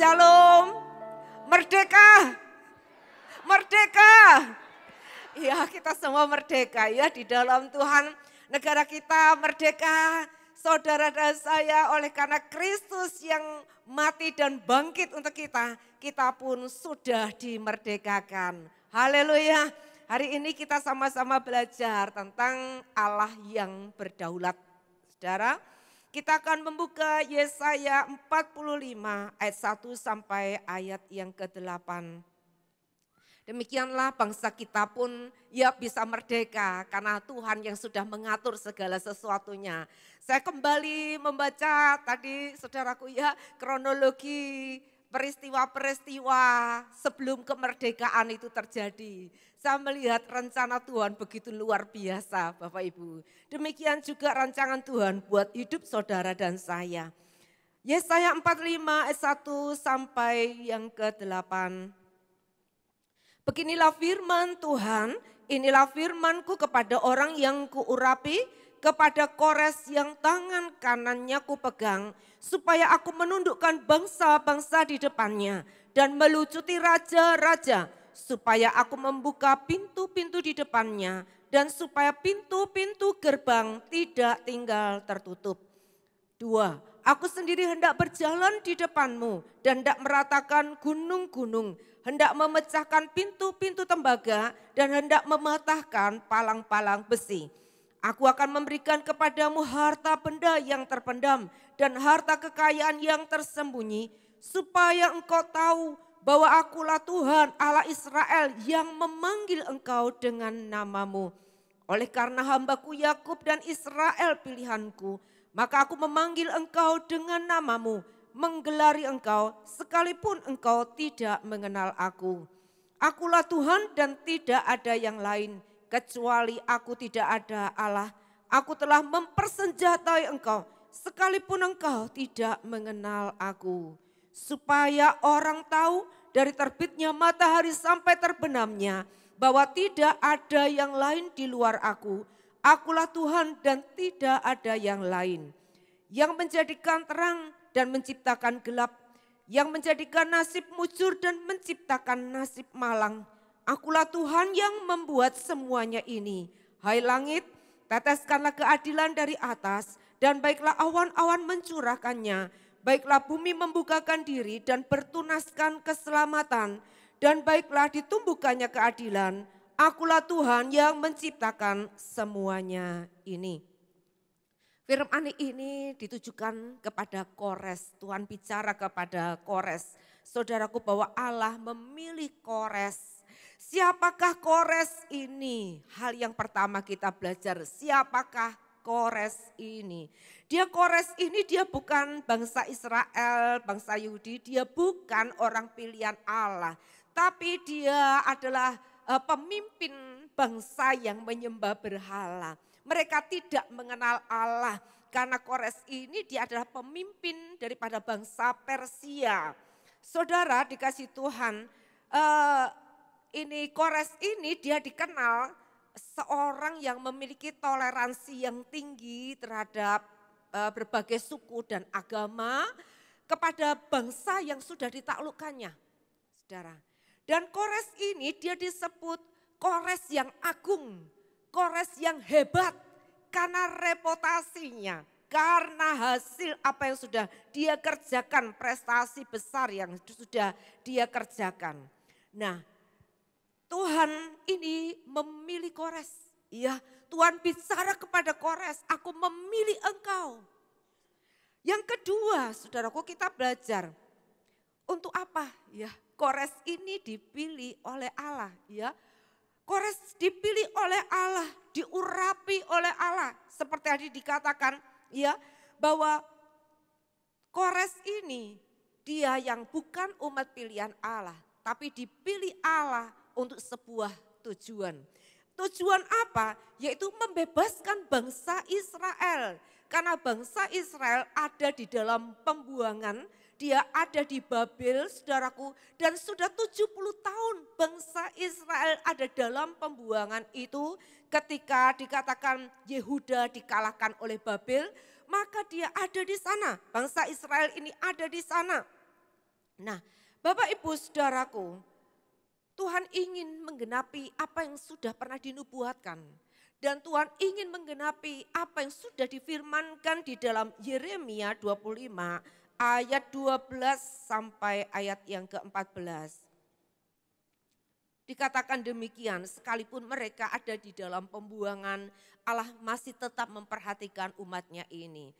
Shalom, merdeka, merdeka. Ya, kita semua merdeka ya di dalam Tuhan. Negara kita merdeka, saudara dan saya, oleh karena Kristus yang mati dan bangkit untuk kita, kita pun sudah dimerdekakan. Haleluya. Hari ini kita sama-sama belajar tentang Allah yang berdaulat. Saudara, kita akan membuka Yesaya 45 ayat 1 sampai ayat yang ke-8. Demikianlah bangsa kita pun ya bisa merdeka karena Tuhan yang sudah mengatur segala sesuatunya. Saya kembali membaca tadi saudaraku ya kronologi peristiwa-peristiwa sebelum kemerdekaan itu terjadi. Saya melihat rencana Tuhan begitu luar biasa Bapak Ibu. Demikian juga rancangan Tuhan buat hidup saudara dan saya. Yesaya 45 ayat 1 sampai yang ke-8. Beginilah firman Tuhan, inilah firmanku kepada orang yang kuurapi, kepada Kores yang tangan kanannya kupegang, supaya aku menundukkan bangsa-bangsa di depannya dan melucuti raja-raja, supaya aku membuka pintu-pintu di depannya dan supaya pintu-pintu gerbang tidak tinggal tertutup. 2. Aku sendiri hendak berjalan di depanmu dan hendak meratakan gunung-gunung, hendak memecahkan pintu-pintu tembaga dan hendak mematahkan palang-palang besi. Aku akan memberikan kepadamu harta benda yang terpendam dan harta kekayaan yang tersembunyi, supaya engkau tahu bahwa akulah Tuhan Allah Israel yang memanggil engkau dengan namamu. Oleh karena hambaku Yakub dan Israel pilihanku, maka aku memanggil engkau dengan namamu, menggelari engkau sekalipun engkau tidak mengenal aku. Akulah Tuhan dan tidak ada yang lain, kecuali aku tidak ada Allah. Aku telah mempersenjatai engkau sekalipun engkau tidak mengenal aku. Supaya orang tahu dari terbitnya matahari sampai terbenamnya bahwa tidak ada yang lain di luar aku. Akulah Tuhan dan tidak ada yang lain. Yang menjadikan terang dan menciptakan gelap. Yang menjadikan nasib mujur dan menciptakan nasib malang. Akulah Tuhan yang membuat semuanya ini. Hai langit, teteskanlah keadilan dari atas dan baiklah awan-awan mencurahkannya. Baiklah bumi membukakan diri dan bertunaskan keselamatan, dan baiklah ditumbuhkannya keadilan. Akulah Tuhan yang menciptakan semuanya ini. Firman ini ditujukan kepada Kores. Tuhan bicara kepada Kores. Saudaraku, bahwa Allah memilih Kores. Siapakah Kores ini? Hal yang pertama kita belajar, siapakah Kores ini? Kores ini dia bukan bangsa Israel, bangsa Yahudi, dia bukan orang pilihan Allah. Tapi dia adalah pemimpin bangsa yang menyembah berhala. Mereka tidak mengenal Allah karena Kores ini dia adalah pemimpin daripada bangsa Persia. Saudara dikasih Tuhan, ini Kores ini dia dikenal seorang yang memiliki toleransi yang tinggi terhadap berbagai suku dan agama kepada bangsa yang sudah ditaklukkannya, saudara. Dan Kores ini dia disebut Kores yang agung, Kores yang hebat karena reputasinya, karena hasil apa yang sudah dia kerjakan, prestasi besar yang sudah dia kerjakan. Nah, Tuhan ini memilih Kores. Ya, Tuhan bicara kepada Kores, aku memilih engkau. Yang kedua, saudaraku, kita belajar untuk apa? Ya, Kores ini dipilih oleh Allah, ya. Kores dipilih oleh Allah, diurapi oleh Allah. Seperti tadi dikatakan, ya, bahwa Kores ini dia yang bukan umat pilihan Allah, tapi dipilih Allah untuk sebuah tujuan. Tujuan apa? Yaitu membebaskan bangsa Israel. Karena bangsa Israel ada di dalam pembuangan, dia ada di Babel, saudaraku. Dan sudah 70 tahun bangsa Israel ada dalam pembuangan itu. Ketika dikatakan Yehuda dikalahkan oleh Babel, maka dia ada di sana. Bangsa Israel ini ada di sana. Nah, Bapak Ibu Saudaraku, Tuhan ingin menggenapi apa yang sudah pernah dinubuatkan. Dan Tuhan ingin menggenapi apa yang sudah difirmankan di dalam Yeremia 25 ayat 12 sampai ayat yang ke-14. Dikatakan demikian, sekalipun mereka ada di dalam pembuangan, Allah masih tetap memperhatikan umatnya ini.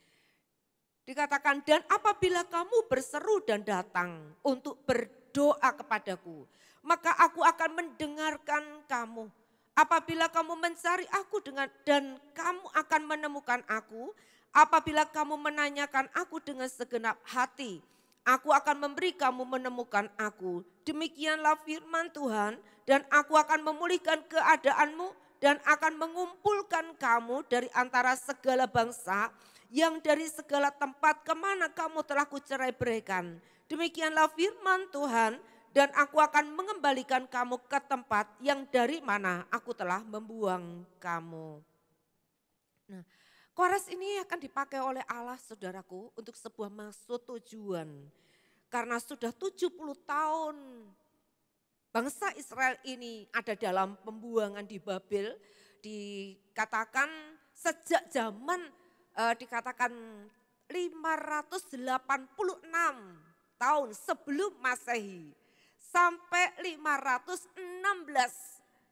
Dikatakan, dan apabila kamu berseru dan datang untuk berdoa kepadaku, maka aku akan mendengarkan kamu. Apabila kamu mencari aku dan kamu akan menemukan aku, apabila kamu menanyakan aku dengan segenap hati, aku akan memberi kamu menemukan aku. Demikianlah firman Tuhan, dan aku akan memulihkan keadaanmu dan akan mengumpulkan kamu dari antara segala bangsa yang dari segala tempat kemana kamu telah kucerai-beraikan. Demikianlah firman Tuhan, dan aku akan mengembalikan kamu ke tempat yang dari mana aku telah membuang kamu. Nah, Kores ini akan dipakai oleh Allah saudaraku untuk sebuah maksud tujuan. Karena sudah 70 tahun bangsa Israel ini ada dalam pembuangan di Babel, dikatakan sejak zaman dikatakan 586 tahun sebelum Masehi sampai 516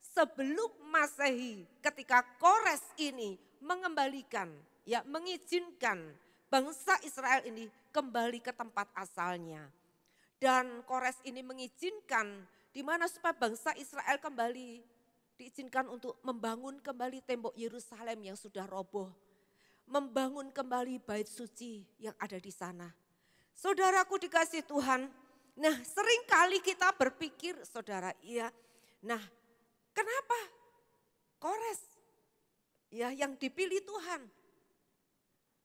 sebelum Masehi ketika Kores ini mengembalikan, mengizinkan bangsa Israel ini kembali ke tempat asalnya. Dan Kores ini mengizinkan di mana supaya bangsa Israel kembali diizinkan untuk membangun kembali tembok Yerusalem yang sudah roboh. Membangun kembali bait suci yang ada di sana. Saudaraku dikasih Tuhan, nah seringkali kita berpikir saudara, nah kenapa Kores yang dipilih Tuhan?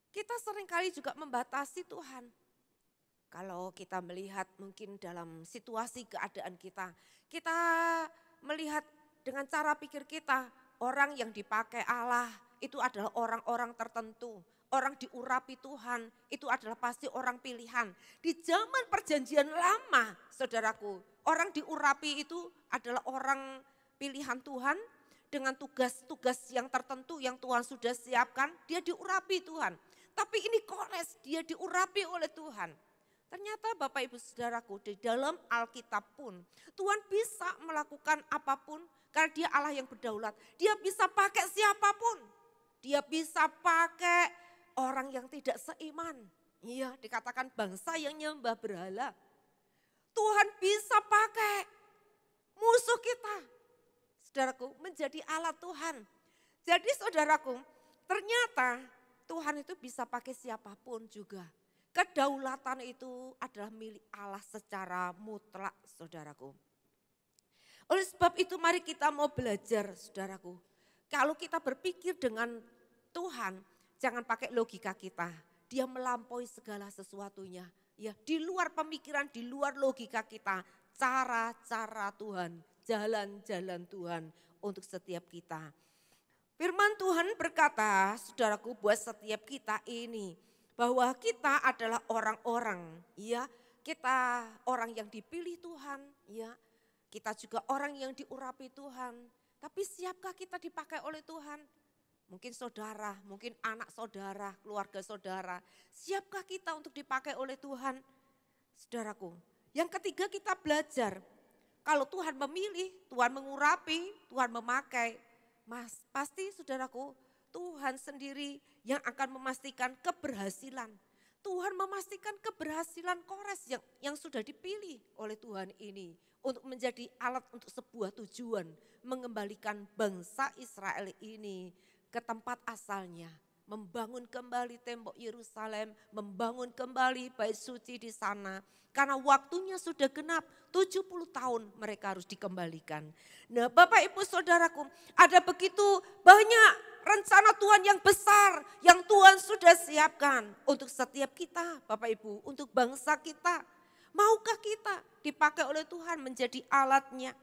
Kita seringkali juga membatasi Tuhan. Kalau kita melihat mungkin dalam situasi keadaan kita melihat dengan cara pikir kita, orang yang dipakai Allah itu adalah orang-orang tertentu. Orang diurapi Tuhan itu adalah pasti orang pilihan. Di zaman perjanjian lama saudaraku, orang diurapi itu adalah orang pilihan Tuhan dengan tugas-tugas yang tertentu yang Tuhan sudah siapkan. Dia diurapi Tuhan. Tapi ini Kores, dia diurapi oleh Tuhan. Ternyata Bapak Ibu Saudaraku, di dalam Alkitab pun Tuhan bisa melakukan apapun karena dia Allah yang berdaulat. Dia bisa pakai siapapun. Dia bisa pakai orang yang tidak seiman. Iya, dikatakan bangsa yang nyembah berhala. Tuhan bisa pakai musuh kita, saudaraku, menjadi alat Tuhan. Jadi saudaraku, ternyata Tuhan itu bisa pakai siapapun juga. Kedaulatan itu adalah milik Allah secara mutlak, saudaraku. Oleh sebab itu mari kita mau belajar, saudaraku. Kalau kita berpikir dengan Tuhan, jangan pakai logika kita. Dia melampaui segala sesuatunya. Ya, di luar pemikiran, di luar logika kita. Cara-cara Tuhan, jalan-jalan Tuhan untuk setiap kita. Firman Tuhan berkata, saudaraku, buat setiap kita ini. Bahwa kita adalah orang-orang, kita orang yang dipilih Tuhan, kita juga orang yang diurapi Tuhan. Tapi siapkah kita dipakai oleh Tuhan? Mungkin saudara, mungkin anak saudara, keluarga saudara. Siapkah kita untuk dipakai oleh Tuhan? Saudaraku, yang ketiga kita belajar. Kalau Tuhan memilih, Tuhan mengurapi, Tuhan memakai. Pasti saudaraku, Tuhan sendiri yang akan memastikan keberhasilan. Tuhan memastikan keberhasilan Kores yang sudah dipilih oleh Tuhan ini. Untuk menjadi alat untuk sebuah tujuan. Mengembalikan bangsa Israel ini ke tempat asalnya. Membangun kembali tembok Yerusalem. Membangun kembali bait suci di sana. Karena waktunya sudah genap, 70 tahun mereka harus dikembalikan. Nah Bapak Ibu Saudaraku, ada begitu banyak rencana Tuhan yang besar yang Tuhan sudah siapkan untuk setiap kita Bapak Ibu, untuk bangsa kita. Maukah kita dipakai oleh Tuhan menjadi alatnya?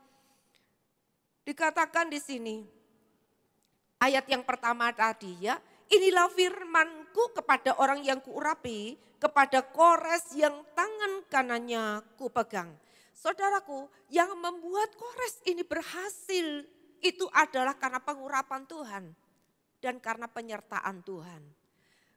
Dikatakan di sini, ayat yang pertama tadi inilah firmanku kepada orang yang kuurapi kepada Kores yang tangan kanannya kupegang. Saudaraku, yang membuat Kores ini berhasil itu adalah karena pengurapan Tuhan dan karena penyertaan Tuhan.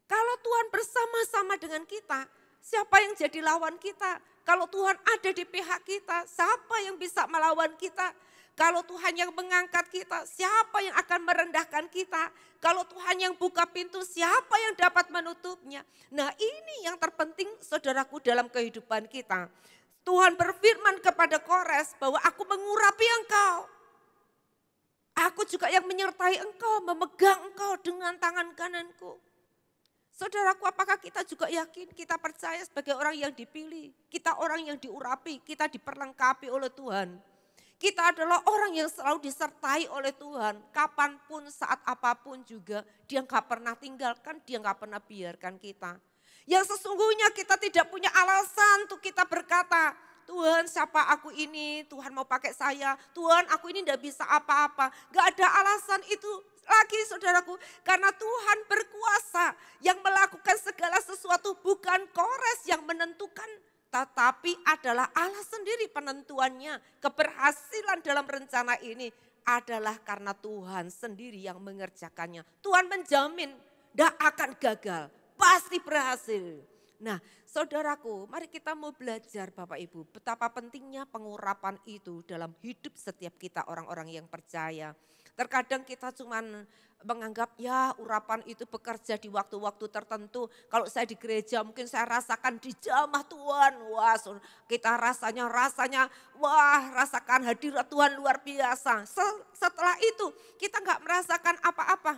Kalau Tuhan bersama-sama dengan kita, siapa yang jadi lawan kita? Kalau Tuhan ada di pihak kita, siapa yang bisa melawan kita? Kalau Tuhan yang mengangkat kita, siapa yang akan merendahkan kita? Kalau Tuhan yang buka pintu, siapa yang dapat menutupnya? Nah, ini yang terpenting saudaraku dalam kehidupan kita. Tuhan berfirman kepada Kores bahwa aku mengurapi engkau. Aku juga yang menyertai engkau, memegang engkau dengan tangan kananku. Saudaraku, apakah kita juga yakin, kita percaya sebagai orang yang dipilih, kita orang yang diurapi, kita diperlengkapi oleh Tuhan. Kita adalah orang yang selalu disertai oleh Tuhan. Kapanpun, saat apapun juga, dia gak pernah tinggalkan, dia gak pernah biarkan kita. Yang sesungguhnya kita tidak punya alasan untuk kita berkata, Tuhan siapa aku ini, Tuhan mau pakai saya, Tuhan aku ini tidak bisa apa-apa. Gak ada alasan itu lagi saudaraku, karena Tuhan berkuasa yang melakukan segala sesuatu, bukan Kores yang menentukan. Tetapi adalah Allah sendiri penentuannya. Keberhasilan dalam rencana ini adalah karena Tuhan sendiri yang mengerjakannya. Tuhan menjamin tidak akan gagal, pasti berhasil. Nah saudaraku, mari kita mau belajar Bapak Ibu betapa pentingnya pengurapan itu dalam hidup setiap kita orang-orang yang percaya. Terkadang kita cuman menganggap ya urapan itu bekerja di waktu-waktu tertentu. Kalau saya di gereja mungkin saya rasakan dijamah Tuhan. Wah kita rasanya wah rasakan hadirat Tuhan luar biasa. Setelah itu kita nggak merasakan apa-apa.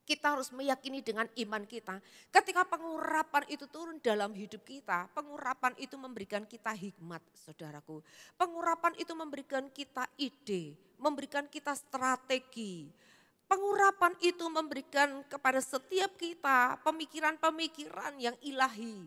Kita harus meyakini dengan iman kita. Ketika pengurapan itu turun dalam hidup kita, pengurapan itu memberikan kita hikmat, saudaraku. Pengurapan itu memberikan kita ide, memberikan kita strategi. Pengurapan itu memberikan kepada setiap kita pemikiran-pemikiran yang ilahi.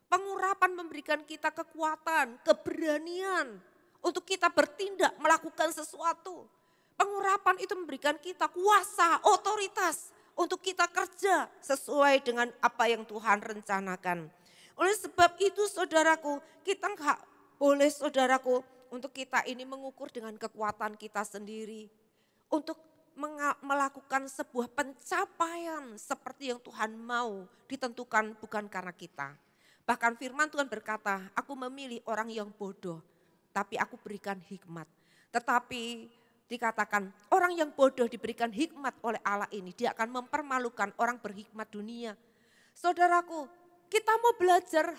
Pengurapan memberikan kita kekuatan, keberanian untuk kita bertindak, melakukan sesuatu. Pengurapan itu memberikan kita kuasa, otoritas untuk kita kerja sesuai dengan apa yang Tuhan rencanakan. Oleh sebab itu saudaraku, kita enggak boleh saudaraku untuk kita ini mengukur dengan kekuatan kita sendiri. Untuk melakukan sebuah pencapaian seperti yang Tuhan mau ditentukan bukan karena kita. Bahkan firman Tuhan berkata, aku memilih orang yang bodoh tapi aku berikan hikmat. Tetapi dikatakan orang yang bodoh diberikan hikmat oleh Allah ini, dia akan mempermalukan orang berhikmat dunia. Saudaraku, kita mau belajar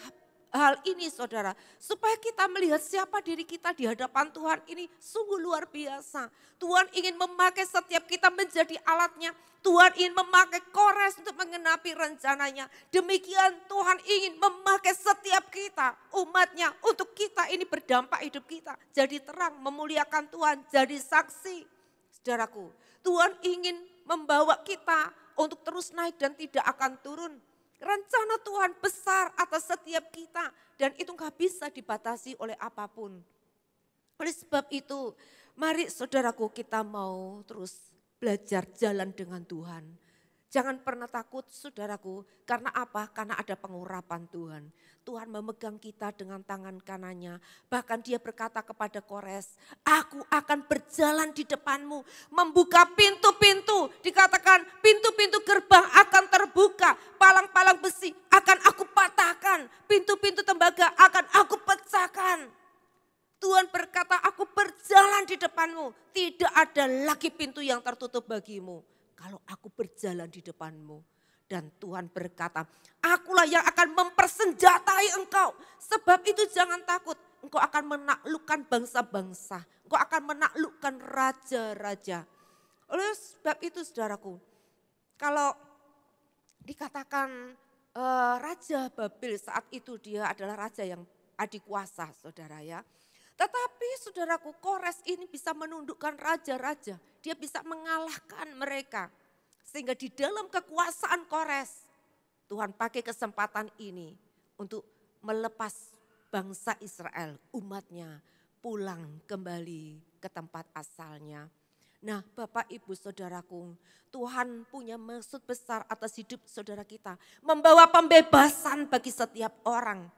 hal ini saudara, supaya kita melihat siapa diri kita di hadapan Tuhan ini sungguh luar biasa. Tuhan ingin memakai setiap kita menjadi alatnya. Tuhan ingin memakai Kores untuk mengenapi rencananya. Demikian Tuhan ingin memakai setiap kita, umatnya, untuk kita ini berdampak hidup kita. Jadi terang, memuliakan Tuhan, jadi saksi. Saudaraku, Tuhan ingin membawa kita untuk terus naik dan tidak akan turun. Rencana Tuhan besar atas setiap kita dan itu gak bisa dibatasi oleh apapun. Oleh sebab itu, mari saudaraku kita mau terus belajar jalan dengan Tuhan. Jangan pernah takut saudaraku, karena apa? Karena ada pengurapan Tuhan. Tuhan memegang kita dengan tangan kanannya. Bahkan dia berkata kepada Kores, aku akan berjalan di depanmu, membuka pintu-pintu. Dikatakan pintu-pintu gerbang akan terbuka, palang-palang besi akan aku patahkan, pintu-pintu tembaga akan aku pecahkan. Tuhan berkata, aku berjalan di depanmu, tidak ada lagi pintu yang tertutup bagimu. Kalau aku berjalan di depanmu. Dan Tuhan berkata, akulah yang akan mempersenjatai engkau. Sebab itu jangan takut, engkau akan menaklukkan bangsa-bangsa. Engkau akan menaklukkan raja-raja. Oleh sebab itu saudaraku, kalau dikatakan Raja Babel saat itu dia adalah raja yang adikuasa saudara ya. Tetapi saudaraku, Kores ini bisa menundukkan raja-raja. Dia bisa mengalahkan mereka. Sehingga di dalam kekuasaan Kores, Tuhan pakai kesempatan ini untuk melepas bangsa Israel, umatnya pulang kembali ke tempat asalnya. Nah, Bapak, Ibu, Saudaraku, Tuhan punya maksud besar atas hidup saudara kita. Membawa pembebasan bagi setiap orang.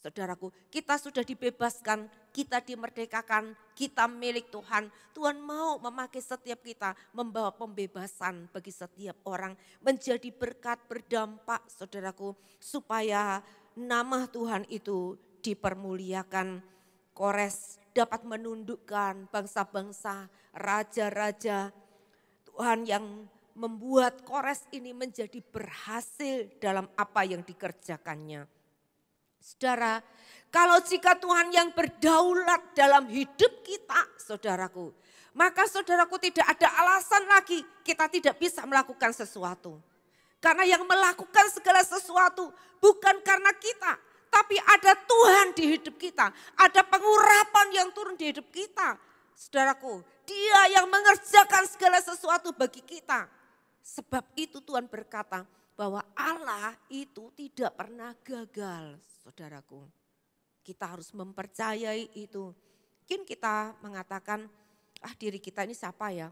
Saudaraku, kita sudah dibebaskan, kita dimerdekakan, kita milik Tuhan. Tuhan mau memakai setiap kita, membawa pembebasan bagi setiap orang. Menjadi berkat, berdampak, saudaraku, supaya nama Tuhan itu dipermuliakan. Kores dapat menundukkan bangsa-bangsa, raja-raja. Tuhan yang membuat Kores ini menjadi berhasil dalam apa yang dikerjakannya. Saudara, kalau jika Tuhan yang berdaulat dalam hidup kita, saudaraku, maka saudaraku tidak ada alasan lagi kita tidak bisa melakukan sesuatu. Karena yang melakukan segala sesuatu bukan karena kita, tapi ada Tuhan di hidup kita. Ada pengurapan yang turun di hidup kita. Saudaraku, Dia yang mengerjakan segala sesuatu bagi kita. Sebab itu Tuhan berkata bahwa Allah itu tidak pernah gagal, saudaraku. Kita harus mempercayai itu. Mungkin kita mengatakan, diri kita ini siapa ya?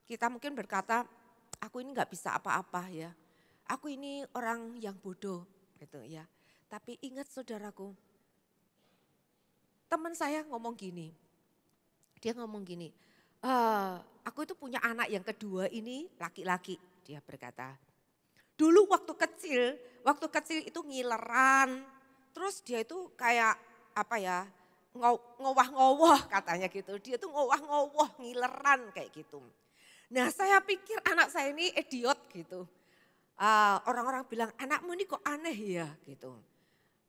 Kita mungkin berkata, aku ini gak bisa apa-apa ya. Aku ini orang yang bodoh gitu ya. Tapi ingat saudaraku, teman saya ngomong gini, dia ngomong gini, aku itu punya anak yang kedua ini laki-laki, dia berkata. Dulu waktu kecil itu ngileran, terus dia itu kayak apa ya, ngowah-ngowoh katanya gitu, dia tuh ngowah-ngowoh ngileran kayak gitu. Nah saya pikir anak saya ini idiot gitu, orang-orang bilang anakmu ini kok aneh ya gitu.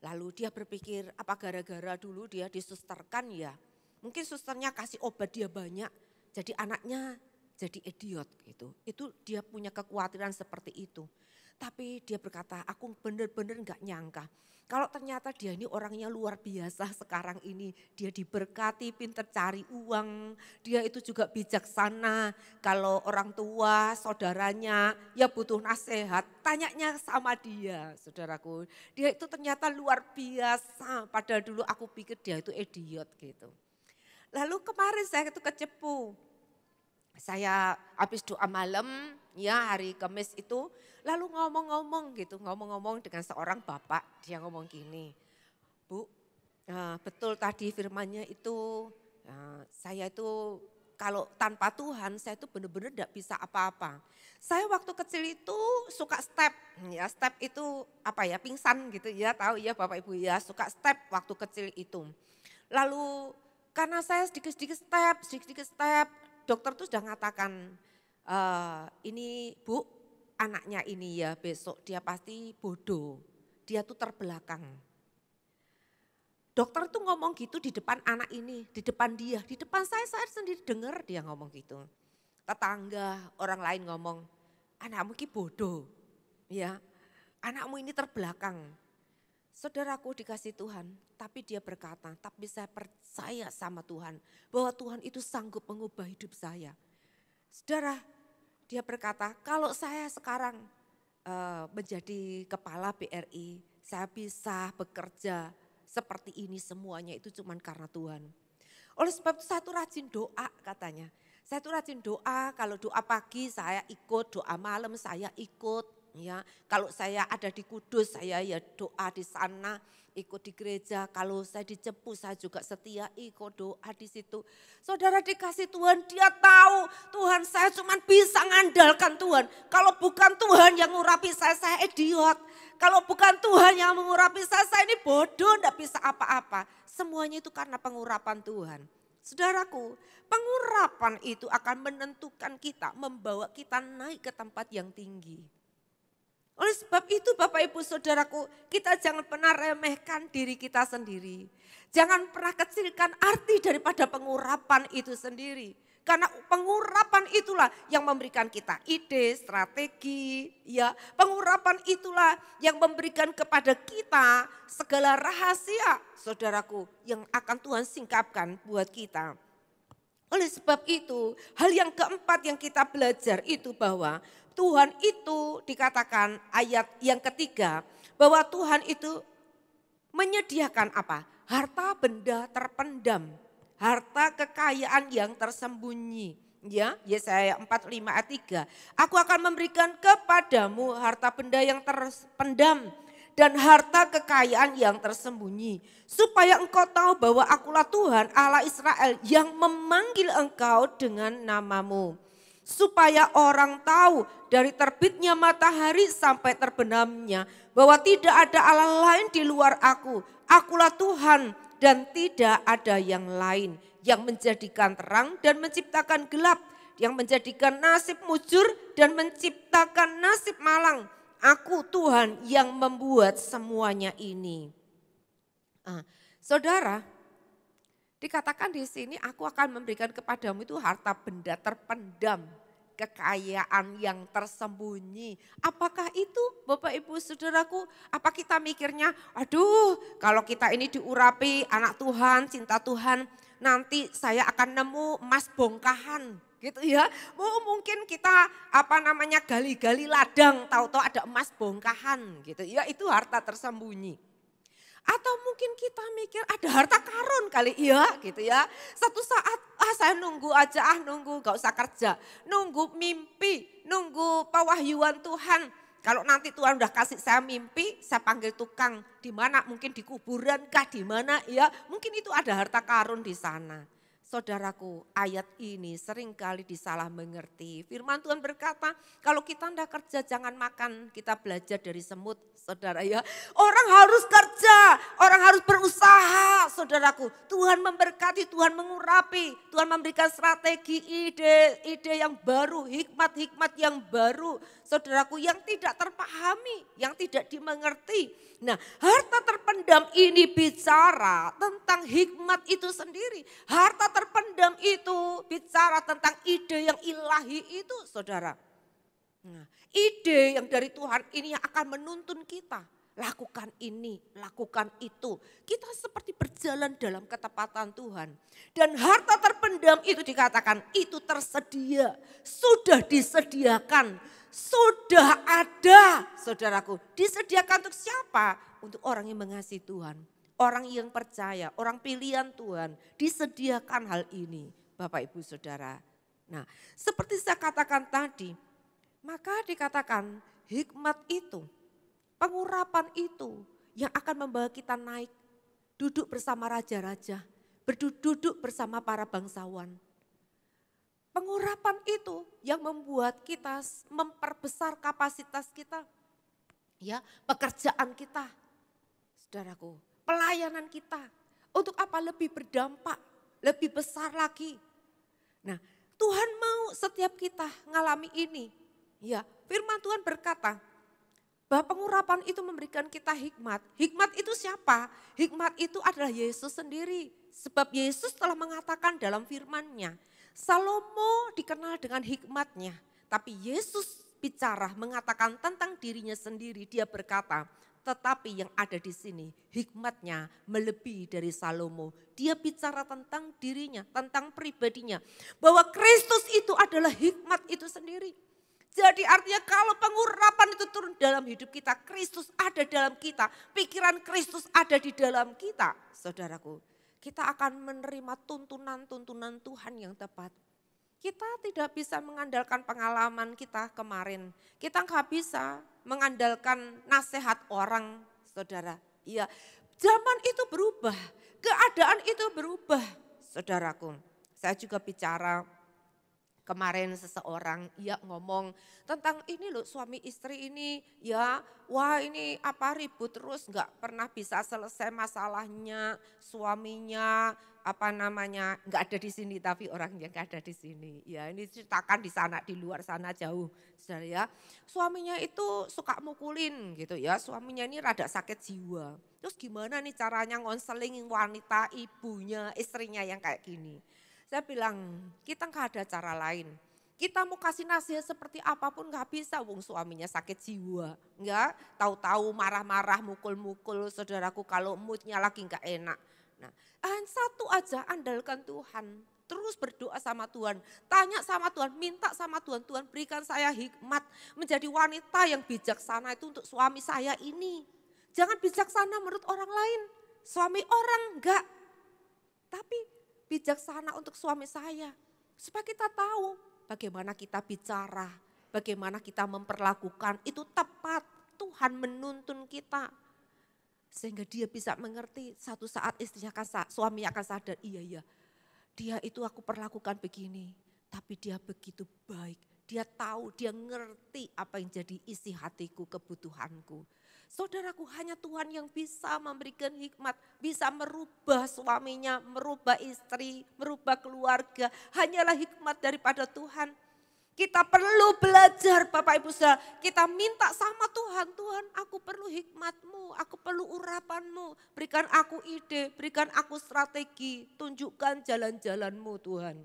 Lalu dia berpikir apa gara-gara dulu dia disusterkan ya. Mungkin susternya kasih obat dia banyak jadi anaknya jadi idiot gitu. Itu dia punya kekhawatiran seperti itu. Tapi dia berkata aku benar-benar gak nyangka. Kalau ternyata dia ini orangnya luar biasa sekarang ini. Dia diberkati, pintar cari uang. Dia itu juga bijaksana. Kalau orang tua, saudaranya ya butuh nasihat. Tanyanya sama dia, saudaraku. Dia itu ternyata luar biasa. Padahal dulu aku pikir dia itu idiot gitu. Lalu kemarin saya itu kecepu. Saya habis doa malam ya hari Kamis itu. Lalu ngomong-ngomong dengan seorang bapak, dia ngomong gini, Bu, betul tadi firmannya itu, saya itu kalau tanpa Tuhan saya itu benar-benar tidak bisa apa-apa. Saya waktu kecil itu suka step, ya step itu apa ya pingsan gitu ya, tahu ya Bapak Ibu ya, suka step waktu kecil itu. Lalu karena saya sedikit-sedikit step, dokter tuh sudah mengatakan, ini Bu, anaknya ini ya besok dia pasti bodoh, dia tuh terbelakang. Dokter tuh ngomong gitu di depan anak ini, di depan dia, di depan saya sendiri dengar dia ngomong gitu. Tetangga, orang lain ngomong, anakmu ini bodoh, ya, anakmu ini terbelakang. Saudaraku dikasih Tuhan, tapi dia berkata, tapi saya percaya sama Tuhan, bahwa Tuhan itu sanggup mengubah hidup saya. Saudara, dia berkata, kalau saya sekarang menjadi kepala BRI, saya bisa bekerja seperti ini semuanya itu cuma karena Tuhan. Oleh sebab itu saya tuh rajin doa katanya. Saya tuh rajin doa, kalau doa pagi saya ikut, doa malam saya ikut. Ya, kalau saya ada di Kudus saya ya doa di sana, ikut di gereja. Kalau saya di Cepu saya juga setia ikut doa di situ. Saudara dikasih Tuhan, dia tahu Tuhan saya cuma bisa mengandalkan Tuhan. Kalau bukan Tuhan yang ngurapi saya idiot. Kalau bukan Tuhan yang mengurapi saya ini bodoh, enggak bisa apa-apa. Semuanya itu karena pengurapan Tuhan. Saudaraku, pengurapan itu akan menentukan kita, membawa kita naik ke tempat yang tinggi. Oleh sebab itu Bapak Ibu Saudaraku, kita jangan pernah remehkan diri kita sendiri. Jangan pernah kecilkan arti daripada pengurapan itu sendiri. Karena pengurapan itulah yang memberikan kita ide, strategi, ya. Pengurapan itulah yang memberikan kepada kita segala rahasia, saudaraku, yang akan Tuhan singkapkan buat kita. Oleh sebab itu, hal yang keempat yang kita belajar itu bahwa Tuhan itu dikatakan ayat yang ketiga bahwa Tuhan itu menyediakan apa? Harta benda terpendam, harta kekayaan yang tersembunyi. Ya, Yesaya 45 ayat 3. Aku akan memberikan kepadamu harta benda yang terpendam dan harta kekayaan yang tersembunyi. Supaya engkau tahu bahwa akulah Tuhan Allah Israel yang memanggil engkau dengan namamu. Supaya orang tahu dari terbitnya matahari sampai terbenamnya bahwa tidak ada Allah lain di luar aku. Akulah Tuhan dan tidak ada yang lain yang menjadikan terang dan menciptakan gelap, yang menjadikan nasib mujur dan menciptakan nasib malang. Aku Tuhan yang membuat semuanya ini. Saudara, dikatakan di sini aku akan memberikan kepadamu itu harta benda terpendam, kekayaan yang tersembunyi. Apakah itu Bapak Ibu Saudaraku? Apa kita mikirnya, aduh kalau kita ini diurapi anak Tuhan, cinta Tuhan, nanti saya akan nemu emas bongkahan gitu ya. Mungkin kita gali-gali ladang, tahu-tahu ada emas bongkahan gitu ya, itu harta tersembunyi. Atau mungkin kita mikir ada harta karun kali ya gitu ya. Satu saat saya nunggu aja nunggu gak usah kerja. Nunggu mimpi, nunggu pewahyuan Tuhan. Kalau nanti Tuhan udah kasih saya mimpi, saya panggil tukang di mana, mungkin di kuburan kah di mana ya. Mungkin itu ada harta karun di sana. Saudaraku, ayat ini seringkali disalah mengerti. Firman Tuhan berkata, kalau kita tidak kerja jangan makan, kita belajar dari semut, saudara ya. Orang harus kerja, orang harus berusaha, saudaraku. Tuhan memberkati, Tuhan mengurapi, Tuhan memberikan strategi, ide yang baru, hikmat-hikmat yang baru. Saudaraku, yang tidak terpahami, yang tidak dimengerti. Nah, harta terpendam ini bicara tentang hikmat itu sendiri. Harta terpendam itu bicara tentang ide yang ilahi itu, saudara. Nah, ide yang dari Tuhan ini yang akan menuntun kita. Lakukan ini, lakukan itu. Kita seperti berjalan dalam ketepatan Tuhan. Dan harta terpendam itu dikatakan itu tersedia, sudah disediakan. Sudah ada, saudaraku. Disediakan untuk siapa? Untuk orang yang mengasihi Tuhan. Orang yang percaya, orang pilihan Tuhan. Disediakan hal ini, Bapak Ibu Saudara. Nah, seperti saya katakan tadi, maka dikatakan hikmat itu, pengurapan itu yang akan membawa kita naik. Duduk bersama raja-raja, berduduk bersama para bangsawan. Pengurapan itu yang membuat kita memperbesar kapasitas kita. Ya, pekerjaan kita. Saudaraku, pelayanan kita. Untuk apa? Lebih berdampak, lebih besar lagi. Nah, Tuhan mau setiap kita ngalami ini. Ya, firman Tuhan berkata bahwa pengurapan itu memberikan kita hikmat. Hikmat itu siapa? Hikmat itu adalah Yesus sendiri. Sebab Yesus telah mengatakan dalam firman-Nya, Salomo dikenal dengan hikmatnya, tapi Yesus bicara mengatakan tentang dirinya sendiri. Dia berkata, tetapi yang ada di sini hikmatnya melebihi dari Salomo. Dia bicara tentang dirinya, tentang pribadinya. Bahwa Kristus itu adalah hikmat itu sendiri. Jadi artinya kalau pengurapan itu turun dalam hidup kita, Kristus ada dalam kita, pikiran Kristus ada di dalam kita, saudaraku. Kita akan menerima tuntunan-tuntunan Tuhan yang tepat. Kita tidak bisa mengandalkan pengalaman kita kemarin. Kita nggak bisa mengandalkan nasihat orang, saudara. Iya, zaman itu berubah, keadaan itu berubah, saudaraku. Saya juga bicara kemarin seseorang ya ngomong tentang ini loh suami istri ini ya, wah ini apa ribut terus nggak pernah bisa selesai masalahnya, suaminya nggak ada di sini tapi orangnya nggak ada di sini. Ya ini ceritakan di sana, di luar sana jauh, saudara ya. Suaminya itu suka mukulin gitu ya, suaminya ini rada sakit jiwa. Terus gimana nih caranya ngonseling wanita, ibunya, istrinya yang kayak gini. Saya bilang kita nggak ada cara lain. Kita mau kasih nasihat seperti apapun nggak bisa, wong suaminya sakit jiwa. Nggak, tahu-tahu marah-marah, mukul-mukul saudaraku kalau moodnya lagi nggak enak. Nah, satu aja andalkan Tuhan. Terus berdoa sama Tuhan, tanya sama Tuhan, minta sama Tuhan. Tuhan berikan saya hikmat menjadi wanita yang bijaksana itu untuk suami saya ini. Jangan bijaksana menurut orang lain, suami orang enggak. Tapi bijaksana untuk suami saya. Supaya kita tahu bagaimana kita bicara, bagaimana kita memperlakukan itu tepat. Tuhan menuntun kita. Sehingga dia bisa mengerti satu saat istrinya suami akan sadar, iya dia itu aku perlakukan begini. Tapi dia begitu baik, dia tahu, dia ngerti apa yang jadi isi hatiku, kebutuhanku. Saudaraku, hanya Tuhan yang bisa memberikan hikmat, bisa merubah suaminya, merubah istri, merubah keluarga. Hanyalah hikmat daripada Tuhan. Kita perlu belajar Bapak Ibu Saudara, kita minta sama Tuhan, Tuhan aku perlu hikmat-Mu, aku perlu urapan-Mu, berikan aku ide, berikan aku strategi, tunjukkan jalan-jalan-Mu Tuhan.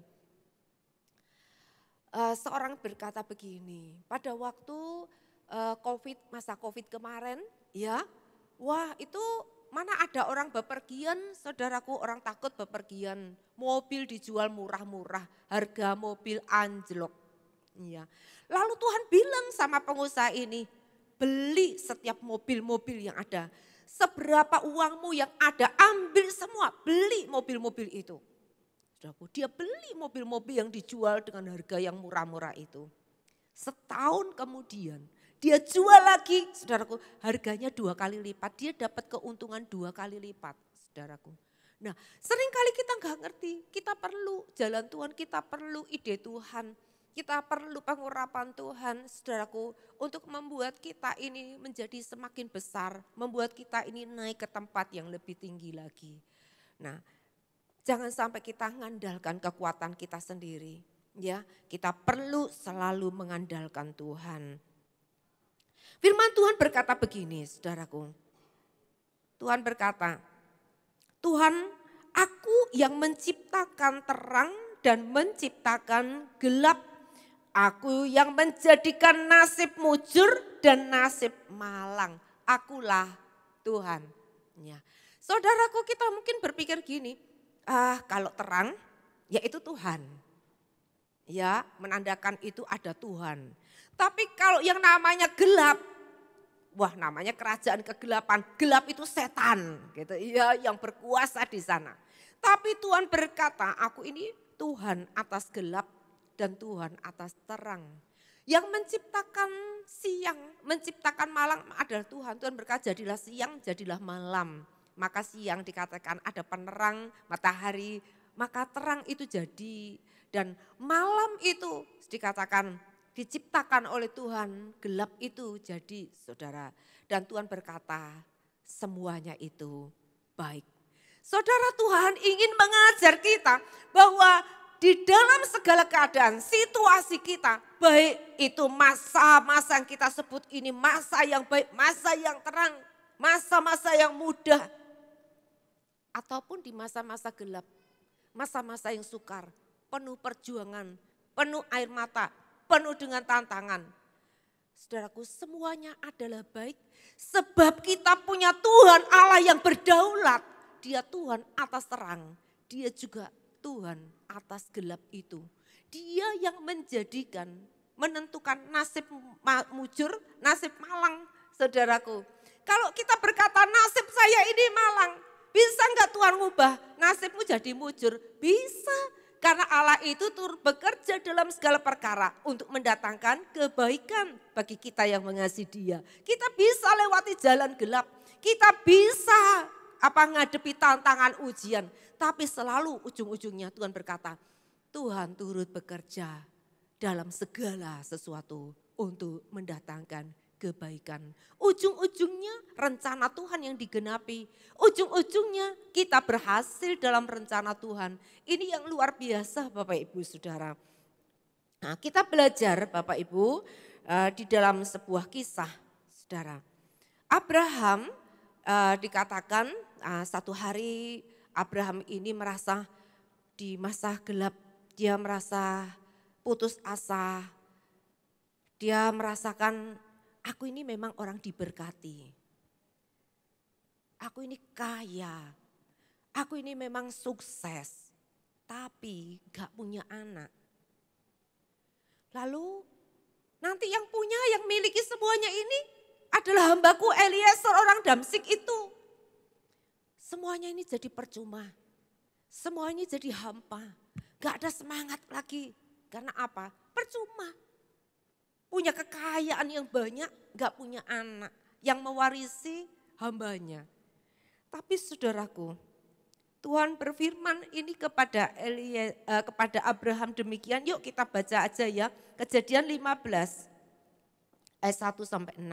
Seorang berkata begini, pada waktu masa COVID kemarin, ya, wah itu mana ada orang bepergian, saudaraku, orang takut bepergian, mobil dijual murah-murah, harga mobil anjlok. Ya. Lalu Tuhan bilang sama pengusaha ini, beli setiap mobil-mobil yang ada. Seberapa uangmu yang ada, ambil semua, beli mobil-mobil itu. Saudaraku, dia beli mobil-mobil yang dijual dengan harga yang murah-murah itu. Setahun kemudian, dia jual lagi, saudaraku, harganya 2 kali lipat. Dia dapat keuntungan 2 kali lipat, saudaraku. Nah, seringkali kita nggak ngerti, kita perlu jalan Tuhan, kita perlu ide Tuhan. Kita perlu pengurapan Tuhan, saudaraku, untuk membuat kita ini menjadi semakin besar, membuat kita ini naik ke tempat yang lebih tinggi lagi. Nah, jangan sampai kita mengandalkan kekuatan kita sendiri, ya. Kita perlu selalu mengandalkan Tuhan. Firman Tuhan berkata begini, saudaraku. Tuhan berkata, Tuhan, aku yang menciptakan terang dan menciptakan gelap. Aku yang menjadikan nasib mujur dan nasib malang. Akulah Tuhan. Ya. Saudaraku, kita mungkin berpikir gini, kalau terang yaitu Tuhan. Ya, menandakan itu ada Tuhan. Tapi kalau yang namanya gelap, wah namanya kerajaan kegelapan. Gelap itu setan, gitu. Ya, yang berkuasa di sana. Tapi Tuhan berkata, aku ini Tuhan atas gelap dan Tuhan atas terang. Yang menciptakan siang, menciptakan malam adalah Tuhan. Tuhan berkata jadilah siang, jadilah malam. Maka siang dikatakan ada penerang matahari, maka terang itu jadi. Dan malam itu dikatakan diciptakan oleh Tuhan, gelap itu jadi, saudara. Dan Tuhan berkata semuanya itu baik. Saudara, Tuhan ingin mengajar kita bahwa di dalam segala keadaan, situasi kita, baik itu masa-masa yang kita sebut ini masa yang baik, masa yang terang, masa-masa yang mudah, ataupun di masa-masa gelap, masa-masa yang sukar, penuh perjuangan, penuh air mata, penuh dengan tantangan. Saudaraku, semuanya adalah baik sebab kita punya Tuhan Allah yang berdaulat. Dia Tuhan atas terang, dia juga Tuhan atas gelap itu. Dia yang menjadikan, menentukan nasib mujur, nasib malang, saudaraku. Kalau kita berkata nasib saya ini malang, bisa enggak Tuhan ngubah nasibmu jadi mujur? Bisa, karena Allah itu turut bekerja dalam segala perkara untuk mendatangkan kebaikan bagi kita yang mengasihi Dia. Kita bisa lewati jalan gelap, kita bisa ngadepi tantangan ujian. Tapi selalu ujung-ujungnya Tuhan berkata, Tuhan turut bekerja dalam segala sesuatu untuk mendatangkan kebaikan. Ujung-ujungnya rencana Tuhan yang digenapi. Ujung-ujungnya kita berhasil dalam rencana Tuhan. Ini yang luar biasa Bapak Ibu Saudara. Nah, kita belajar Bapak Ibu di dalam sebuah kisah Saudara. Abraham dikatakan satu hari Abraham ini merasa di masa gelap, dia merasa putus asa, dia merasakan aku ini memang orang diberkati, aku ini kaya, aku ini memang sukses, tapi gak punya anak. Lalu nanti yang punya, yang miliki semuanya ini adalah hambaku Eliezer orang Damsik itu. Semuanya ini jadi percuma, semuanya jadi hampa. Gak ada semangat lagi. Karena apa? Percuma. Punya kekayaan yang banyak, gak punya anak. Yang mewarisi hambanya. Tapi saudaraku, Tuhan berfirman ini kepada kepada Abraham demikian. Yuk kita baca aja ya. Kejadian 15 ayat 1 sampai 6.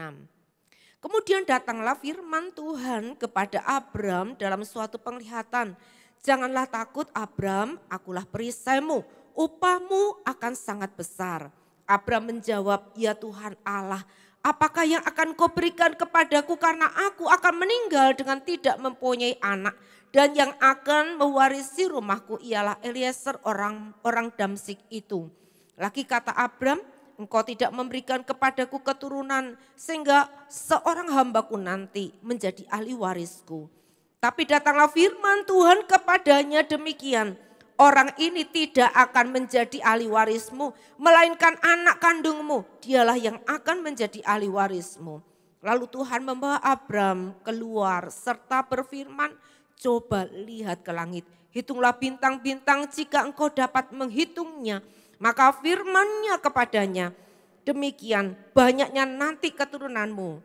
Kemudian datanglah firman Tuhan kepada Abram dalam suatu penglihatan. Janganlah takut Abram, akulah perisaimu, upahmu akan sangat besar. Abram menjawab, ya Tuhan Allah, apakah yang akan kau berikan kepadaku karena aku akan meninggal dengan tidak mempunyai anak. Dan yang akan mewarisi rumahku ialah Eliezer orang Damsik itu. Lagi kata Abram, engkau tidak memberikan kepadaku keturunan sehingga seorang hambaku nanti menjadi ahli warisku. Tapi datanglah firman Tuhan kepadanya demikian. Orang ini tidak akan menjadi ahli warismu, melainkan anak kandungmu. Dialah yang akan menjadi ahli warismu. Lalu Tuhan membawa Abram keluar serta berfirman, coba lihat ke langit. Hitunglah bintang-bintang jika engkau dapat menghitungnya. Maka firman-Nya kepadanya, demikian banyaknya nanti keturunanmu.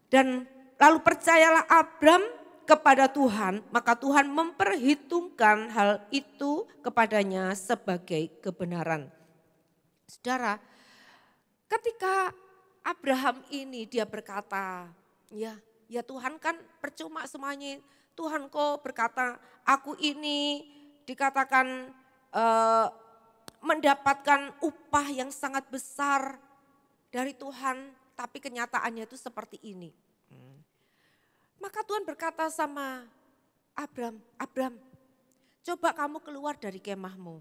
Dan lalu percayalah Abram kepada Tuhan, maka Tuhan memperhitungkan hal itu kepadanya sebagai kebenaran. Saudara, ketika Abraham ini dia berkata, ya Tuhan kan percuma semuanya. Tuhan kok berkata, aku ini dikatakan mendapatkan upah yang sangat besar dari Tuhan, tapi kenyataannya itu seperti ini. Maka Tuhan berkata sama Abram, coba kamu keluar dari kemahmu.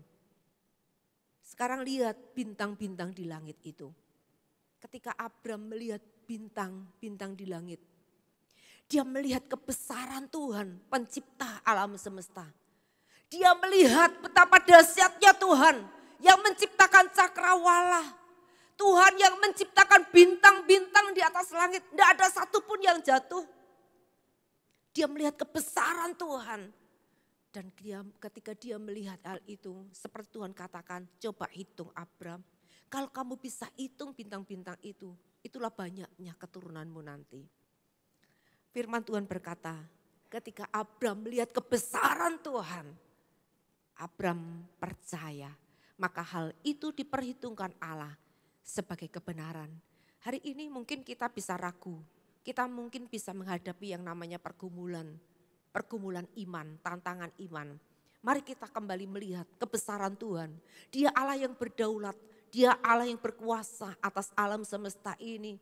Sekarang lihat bintang-bintang di langit itu. Ketika Abram melihat bintang-bintang di langit, dia melihat kebesaran Tuhan, pencipta alam semesta. Dia melihat betapa dahsyatnya Tuhan yang menciptakan cakrawala. Tuhan yang menciptakan bintang-bintang di atas langit. Tidak ada satupun yang jatuh. Dia melihat kebesaran Tuhan. Dan ketika dia melihat hal itu, seperti Tuhan katakan, coba hitung Abram. Kalau kamu bisa hitung bintang-bintang itu, itulah banyaknya keturunanmu nanti. Firman Tuhan berkata, ketika Abram melihat kebesaran Tuhan, Abram percaya, maka hal itu diperhitungkan Allah sebagai kebenaran. Hari ini mungkin kita bisa ragu, kita mungkin bisa menghadapi yang namanya pergumulan iman, tantangan iman. Mari kita kembali melihat kebesaran Tuhan. Dia Allah yang berdaulat, Dia Allah yang berkuasa atas alam semesta ini.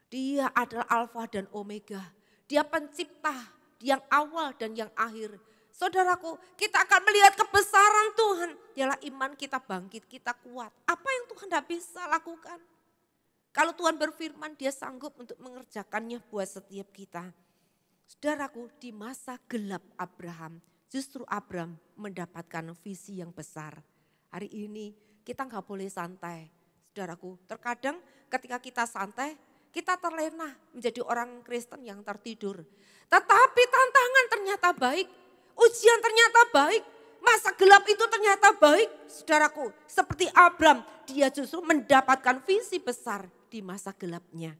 Dia adalah Alfa dan Omega. Dia pencipta yang awal dan yang akhir. Saudaraku, kita akan melihat kebesaran Tuhan. Dialah iman kita bangkit, kita kuat. Apa yang Tuhan tidak bisa lakukan? Kalau Tuhan berfirman, Dia sanggup untuk mengerjakannya buat setiap kita. Saudaraku, di masa gelap Abraham, justru Abram mendapatkan visi yang besar. Hari ini kita nggak boleh santai. Saudaraku, terkadang ketika kita santai, kita terlena menjadi orang Kristen yang tertidur. Tetapi tantangan ternyata baik, ujian ternyata baik, masa gelap itu ternyata baik. Saudaraku, seperti Abram, dia justru mendapatkan visi besar di masa gelapnya.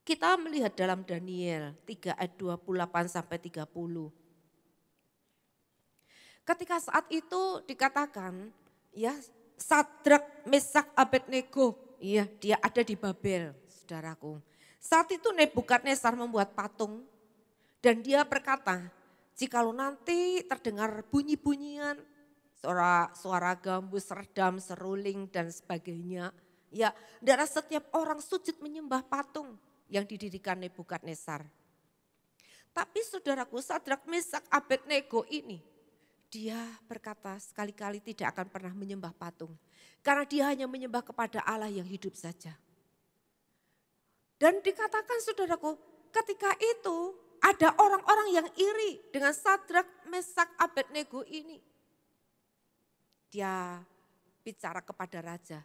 Kita melihat dalam Daniel 3 ayat 28 sampai 30. Ketika saat itu dikatakan, ya Sadrak, Mesak, Abednego, iya dia ada di Babel, saudaraku. Saat itu Nebukadnezar membuat patung dan dia berkata, jikalau nanti terdengar bunyi-bunyian, suara gambus, redam, seruling dan sebagainya, ya darah setiap orang sujud menyembah patung yang didirikan Nebukadnezar. Tapi saudaraku, Sadrak, Mesak, Abednego ini, dia berkata sekali-kali tidak akan pernah menyembah patung. Karena dia hanya menyembah kepada Allah yang hidup saja. Dan dikatakan saudaraku, ketika itu ada orang-orang yang iri dengan Sadrak, Mesak, Abednego ini. Dia bicara kepada raja,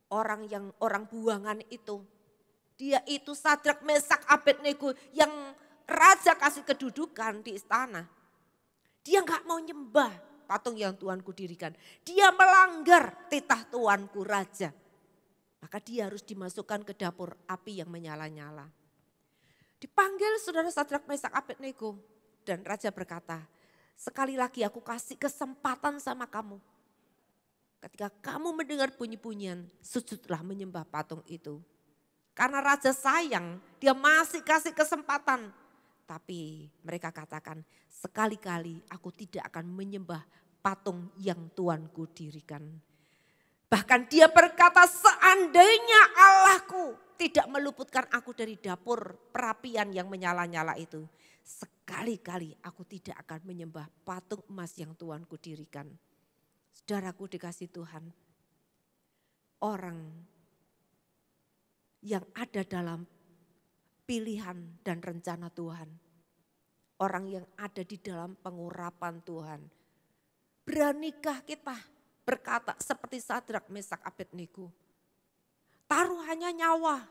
orang buangan itu. Dia itu Sadrak, Mesak, Abednego yang raja kasih kedudukan di istana. Dia nggak mau nyembah patung yang Tuanku dirikan. Dia melanggar titah Tuanku Raja. Maka dia harus dimasukkan ke dapur api yang menyala-nyala. Dipanggil saudara Sadrak, Mesak, Abednego. Dan Raja berkata, sekali lagi aku kasih kesempatan sama kamu. Ketika kamu mendengar bunyi-bunyian, sujudlah menyembah patung itu. Karena Raja sayang, dia masih kasih kesempatan. Tapi mereka katakan, sekali-kali aku tidak akan menyembah patung yang Tuanku dirikan. Bahkan dia berkata, seandainya Allahku tidak meluputkan aku dari dapur perapian yang menyala-nyala itu. Sekali-kali aku tidak akan menyembah patung emas yang Tuanku dirikan. Saudaraku dikasih Tuhan, orang yang ada dalam pilihan dan rencana Tuhan, orang yang ada di dalam pengurapan Tuhan, beranikah kita berkata seperti Sadrak, Mesak, Abednego? Taruhannya nyawa,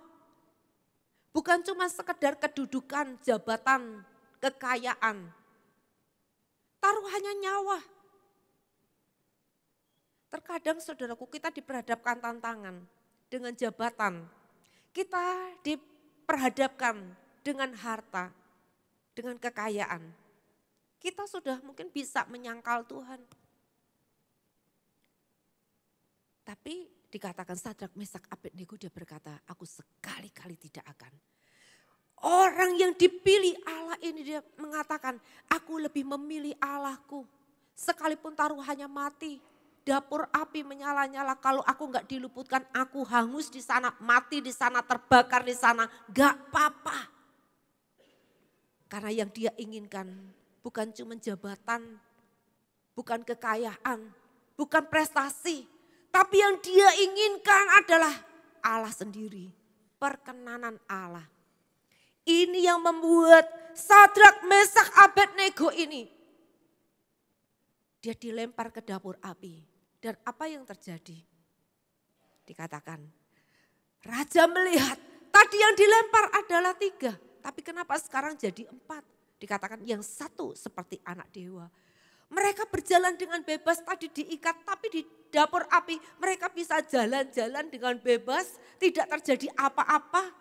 bukan cuma sekedar kedudukan, jabatan, kekayaan. Taruhannya nyawa. Terkadang saudaraku kita diperhadapkan tantangan dengan jabatan. Kita diperhadapkan dengan harta, dengan kekayaan. Kita sudah mungkin bisa menyangkal Tuhan. Tapi dikatakan Sadrak, Mesak, Abednego, dia berkata, aku sekali-kali tidak akan. Orang yang dipilih Allah ini dia mengatakan, aku lebih memilih Allahku. Sekalipun taruhannya mati, dapur api menyala-nyala, kalau aku enggak diluputkan, aku hangus di sana, mati di sana, terbakar di sana, enggak apa-apa. Karena yang dia inginkan bukan cuma jabatan, bukan kekayaan, bukan prestasi, tapi yang dia inginkan adalah Allah sendiri, perkenanan Allah. Ini yang membuat Sadrak, Mesak, Abednego ini, dia dilempar ke dapur api. Dan apa yang terjadi? Dikatakan, Raja melihat tadi yang dilempar adalah 3. Tapi kenapa sekarang jadi 4? Dikatakan yang satu seperti anak dewa. Mereka berjalan dengan bebas, tadi diikat, tapi di dapur api mereka bisa jalan-jalan dengan bebas, tidak terjadi apa-apa.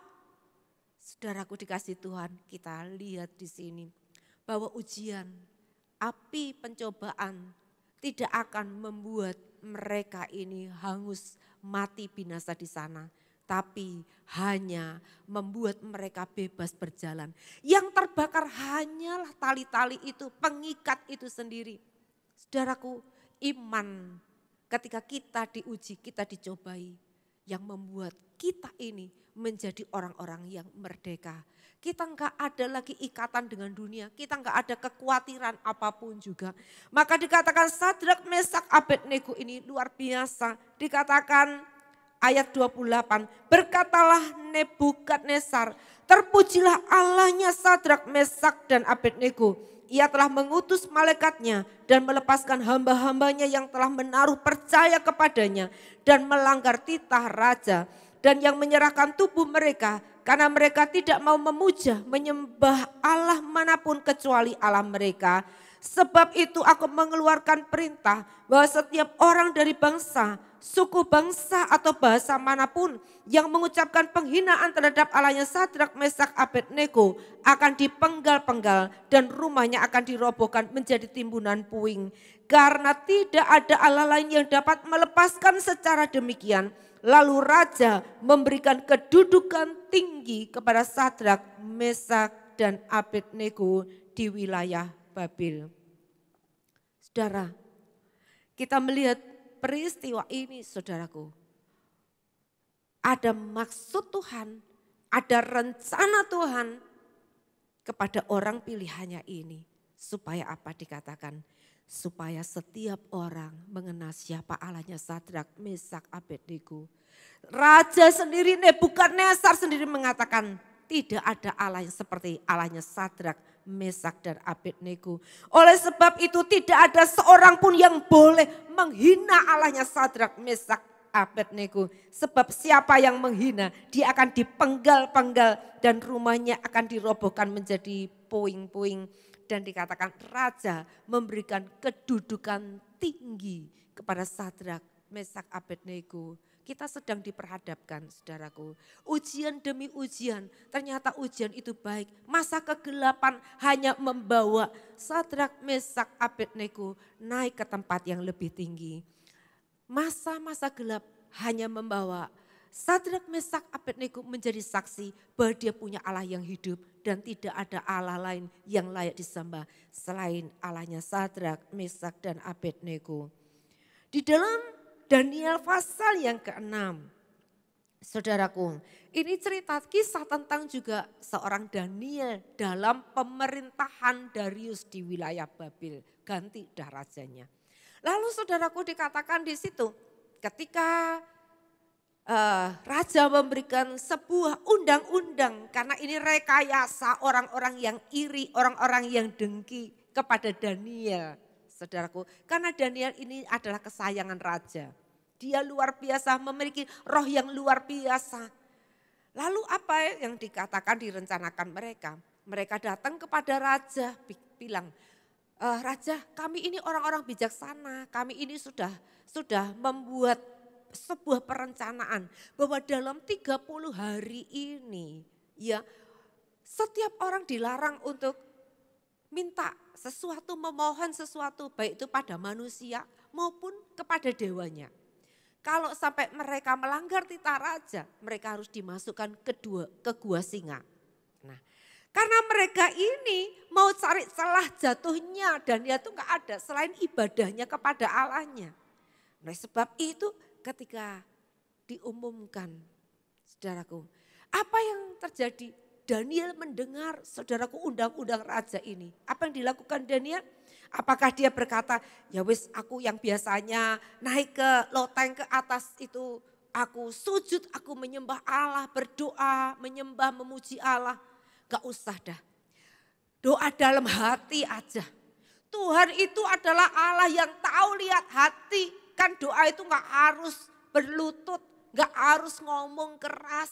Saudaraku dikasih Tuhan, kita lihat di sini bahwa ujian, api pencobaan tidak akan membuat mereka ini hangus, mati, binasa di sana. Tapi hanya membuat mereka bebas berjalan. Yang terbakar hanyalah tali-tali itu, pengikat itu sendiri. Saudaraku, iman ketika kita diuji, kita dicobai. Yang membuat kita ini menjadi orang-orang yang merdeka. Kita enggak ada lagi ikatan dengan dunia, kita enggak ada kekhawatiran apapun juga. Maka dikatakan Sadrak, Mesak, Abednego ini luar biasa. Dikatakan ayat 28, berkatalah Nebukadnezar, terpujilah Allahnya Sadrak, Mesak, dan Abednego. Ia telah mengutus malaikatnya dan melepaskan hamba-hambanya yang telah menaruh percaya kepadanya dan melanggar titah raja. Dan yang menyerahkan tubuh mereka karena mereka tidak mau memuja, menyembah Allah manapun kecuali Allah mereka. Sebab itu aku mengeluarkan perintah bahwa setiap orang dari bangsa, suku bangsa atau bahasa manapun yang mengucapkan penghinaan terhadap Allahnya Sadrak, Mesak, Abednego akan dipenggal-penggal dan rumahnya akan dirobohkan menjadi timbunan puing. Karena tidak ada Allah lain yang dapat melepaskan secara demikian. Lalu raja memberikan kedudukan tinggi kepada Sadrak, Mesak, dan Abednego di wilayah Babil. Saudara, kita melihat peristiwa ini saudaraku. Ada maksud Tuhan, ada rencana Tuhan kepada orang pilihannya ini. Supaya apa dikatakan? Supaya setiap orang mengenal siapa Allahnya Sadrak, Mesak, Abednego. Raja sendiri, Nebukadnezar sendiri mengatakan tidak ada Allah yang seperti Allahnya Sadrak, Mesak, dan Abednego. Oleh sebab itu tidak ada seorang pun yang boleh menghina Allahnya Sadrak, Mesak, Abednego. Sebab siapa yang menghina dia akan dipenggal-penggal dan rumahnya akan dirobohkan menjadi puing-puing. Dan dikatakan raja memberikan kedudukan tinggi kepada Sadrak, Mesak, Abednego. Kita sedang diperhadapkan, saudaraku. Ujian demi ujian, ternyata ujian itu baik. Masa kegelapan hanya membawa Sadrak, Mesak, Abednego naik ke tempat yang lebih tinggi. Masa-masa gelap hanya membawa Sadrak, Mesak, Abednego menjadi saksi bahwa dia punya Allah yang hidup dan tidak ada Allah lain yang layak disembah selain Allahnya Sadrak, Mesak, dan Abednego. Di dalam Daniel pasal yang ke-6, saudaraku, ini cerita kisah tentang juga seorang Daniel dalam pemerintahan Darius di wilayah Babil, ganti dah rajanya. Lalu saudaraku dikatakan di situ ketika raja memberikan sebuah undang-undang karena ini rekayasa orang-orang yang iri, orang-orang yang dengki kepada Daniel, saudaraku. Karena Daniel ini adalah kesayangan raja. Dia luar biasa, memiliki roh yang luar biasa. Lalu apa yang dikatakan direncanakan mereka? Mereka datang kepada raja bilang, raja kami ini orang-orang bijaksana, kami ini sudah membuat sebuah perencanaan bahwa dalam 30 hari ini ya setiap orang dilarang untuk minta sesuatu, memohon sesuatu baik itu pada manusia maupun kepada dewanya. Kalau sampai mereka melanggar titah raja, mereka harus dimasukkan ke gua singa. Nah, karena mereka ini mau cari celah jatuhnya dan dia tuh gak ada selain ibadahnya kepada Allahnya. Oleh sebab itu ketika diumumkan, saudaraku, apa yang terjadi? Daniel mendengar, saudaraku, undang-undang raja ini. Apa yang dilakukan Daniel? Apakah dia berkata, ya wis aku yang biasanya naik ke loteng ke atas itu, aku sujud, aku menyembah Allah, berdoa, menyembah, memuji Allah. Gak usah dah, doa dalam hati aja. Tuhan itu adalah Allah yang tahu lihat hati. Kan doa itu gak harus berlutut, gak harus ngomong keras,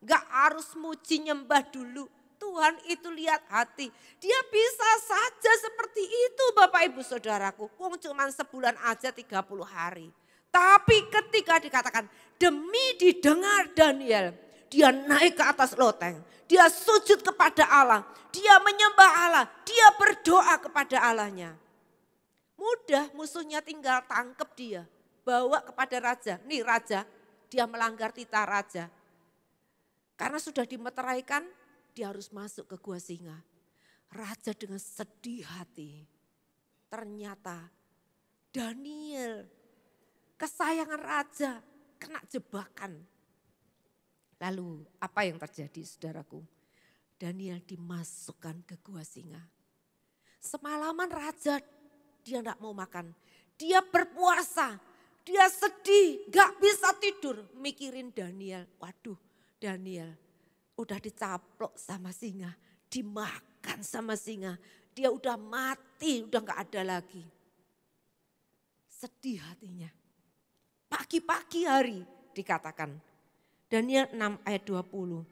gak harus muji nyembah dulu. Tuhan itu lihat hati. Dia bisa saja seperti itu Bapak Ibu Saudaraku. Wong cuman sebulan aja 30 hari. Tapi ketika dikatakan demi didengar Daniel, dia naik ke atas loteng. Dia sujud kepada Allah. Dia menyembah Allah. Dia berdoa kepada Allahnya. Mudah musuhnya tinggal tangkap dia. Bawa kepada raja. Nih raja, dia melanggar titah raja. Karena sudah dimeteraikan, dia harus masuk ke gua singa. Raja dengan sedih hati. Ternyata Daniel, kesayangan raja, kena jebakan. Lalu apa yang terjadi saudaraku? Daniel dimasukkan ke gua singa. Semalaman raja dia tidak mau makan. Dia berpuasa, dia sedih, gak bisa tidur mikirin Daniel. Waduh, Daniel udah dicaplok sama singa, dimakan sama singa. Dia udah mati, udah gak ada lagi. Sedih hatinya. Pagi-pagi hari dikatakan. Daniel 6 ayat 20.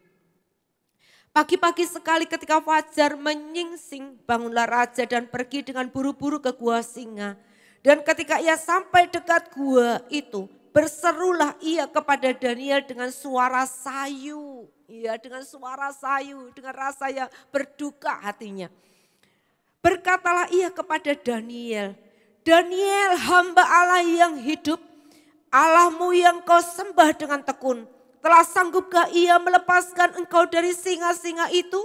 Pagi-pagi sekali ketika fajar menyingsing, bangunlah raja dan pergi dengan buru-buru ke gua singa. Dan ketika ia sampai dekat gua itu, berserulah ia kepada Daniel dengan suara sayu. Ya, dengan suara sayu, dengan rasa yang berduka hatinya. Berkatalah ia kepada Daniel, Daniel hamba Allah yang hidup, Allahmu yang kau sembah dengan tekun, telah sanggupkah ia melepaskan engkau dari singa-singa itu?